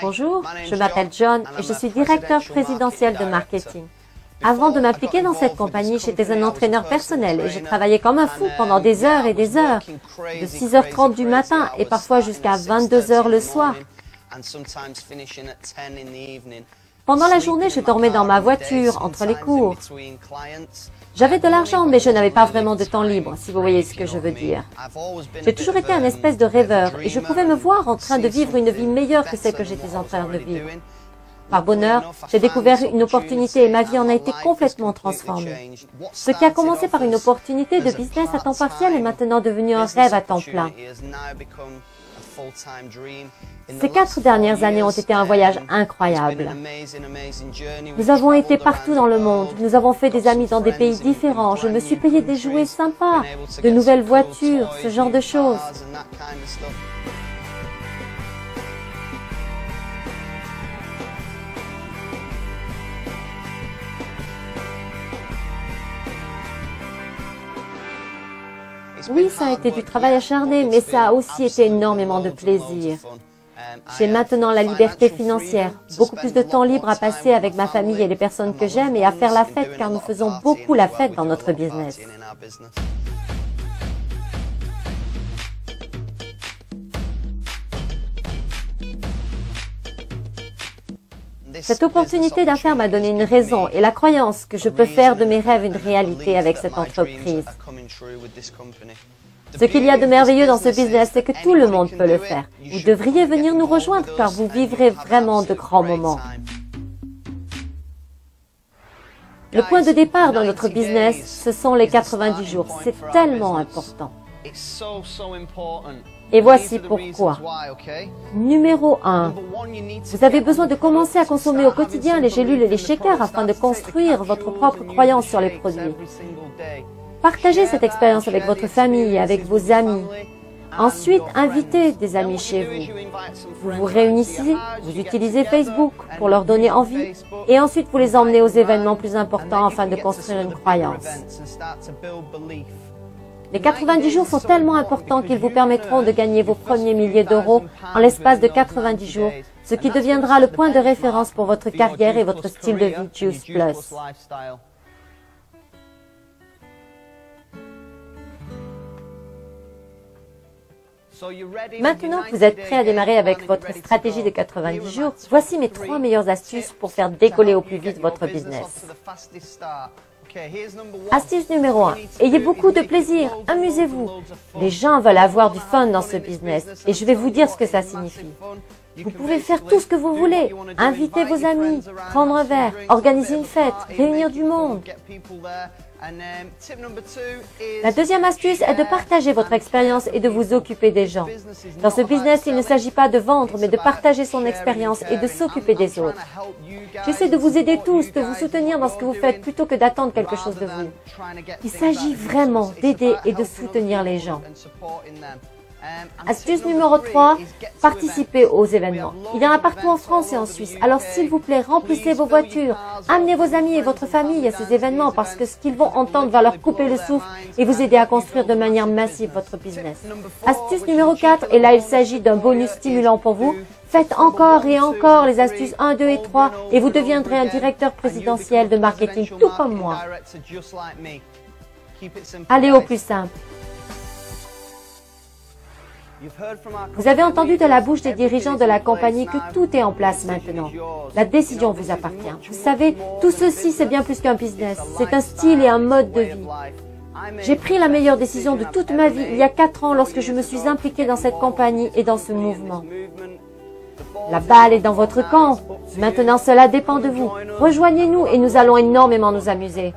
Bonjour, je m'appelle John et je suis directeur présidentiel de marketing. Avant de m'impliquer dans cette compagnie, j'étais un entraîneur personnel et j'ai travaillé comme un fou pendant des heures et des heures, de 6h30 du matin et parfois jusqu'à 22h le soir. Pendant la journée, je dormais dans ma voiture, entre les cours. J'avais de l'argent, mais je n'avais pas vraiment de temps libre, si vous voyez ce que je veux dire. J'ai toujours été un espèce de rêveur et je pouvais me voir en train de vivre une vie meilleure que celle que j'étais en train de vivre. Par bonheur, j'ai découvert une opportunité et ma vie en a été complètement transformée. Ce qui a commencé par une opportunité de business à temps partiel est maintenant devenu un rêve à temps plein. Ces 4 dernières années ont été un voyage incroyable. Nous avons été partout dans le monde, nous avons fait des amis dans des pays différents, je me suis payé des jouets sympas, de nouvelles voitures, ce genre de choses. Oui, ça a été du travail acharné, mais ça a aussi été énormément de plaisir. J'ai maintenant la liberté financière, beaucoup plus de temps libre à passer avec ma famille et les personnes que j'aime et à faire la fête car nous faisons beaucoup la fête dans notre business. Cette opportunité d'affaires m'a donné une raison et la croyance que je peux faire de mes rêves une réalité avec cette entreprise. Ce qu'il y a de merveilleux dans ce business, c'est que tout le monde peut le faire. Vous devriez venir nous rejoindre car vous vivrez vraiment de grands moments. Le point de départ dans notre business, ce sont les 90 jours. C'est tellement important. Et voici pourquoi. Numéro 1. Vous avez besoin de commencer à consommer au quotidien les gélules et les shakers afin de construire votre propre croyance sur les produits. Partagez cette expérience avec votre famille et avec vos amis. Ensuite, invitez des amis chez vous. Vous vous réunissez, vous utilisez Facebook pour leur donner envie et ensuite vous les emmenez aux événements plus importants afin de construire une croyance. Les 90 jours sont tellement importants qu'ils vous permettront de gagner vos premiers milliers d'euros en l'espace de 90 jours, ce qui deviendra le point de référence pour votre carrière et votre style de vie Juice Plus. Maintenant que vous êtes prêt à démarrer avec votre stratégie de 90 jours, voici mes 3 meilleures astuces pour faire décoller au plus vite votre business. Astuce numéro 1. Ayez beaucoup de plaisir, amusez-vous. Les gens veulent avoir du fun dans ce business et je vais vous dire ce que ça signifie. Vous pouvez faire tout ce que vous voulez, inviter vos amis, prendre un verre, organiser une fête, réunir du monde. La deuxième astuce est de partager votre expérience et de vous occuper des gens. Dans ce business, il ne s'agit pas de vendre, mais de partager son expérience et de s'occuper des autres. J'essaie de vous aider tous, de vous soutenir dans ce que vous faites plutôt que d'attendre quelque chose de vous. Il s'agit vraiment d'aider et de soutenir les gens. Astuce numéro 3, participez aux événements. Il y en a partout en France et en Suisse. Alors s'il vous plaît, remplissez vos voitures. Amenez vos amis et votre famille à ces événements parce que ce qu'ils vont entendre va leur couper le souffle et vous aider à construire de manière massive votre business. Astuce numéro 4, et là il s'agit d'un bonus stimulant pour vous. Faites encore et encore les astuces 1, 2 et 3 et vous deviendrez un directeur présidentiel de marketing tout comme moi. Allez au plus simple. Vous avez entendu de la bouche des dirigeants de la compagnie que tout est en place maintenant. La décision vous appartient. Vous savez, tout ceci, c'est bien plus qu'un business. C'est un style et un mode de vie. J'ai pris la meilleure décision de toute ma vie il y a 4 ans lorsque je me suis impliqué dans cette compagnie et dans ce mouvement. La balle est dans votre camp. Maintenant, cela dépend de vous. Rejoignez-nous et nous allons énormément nous amuser.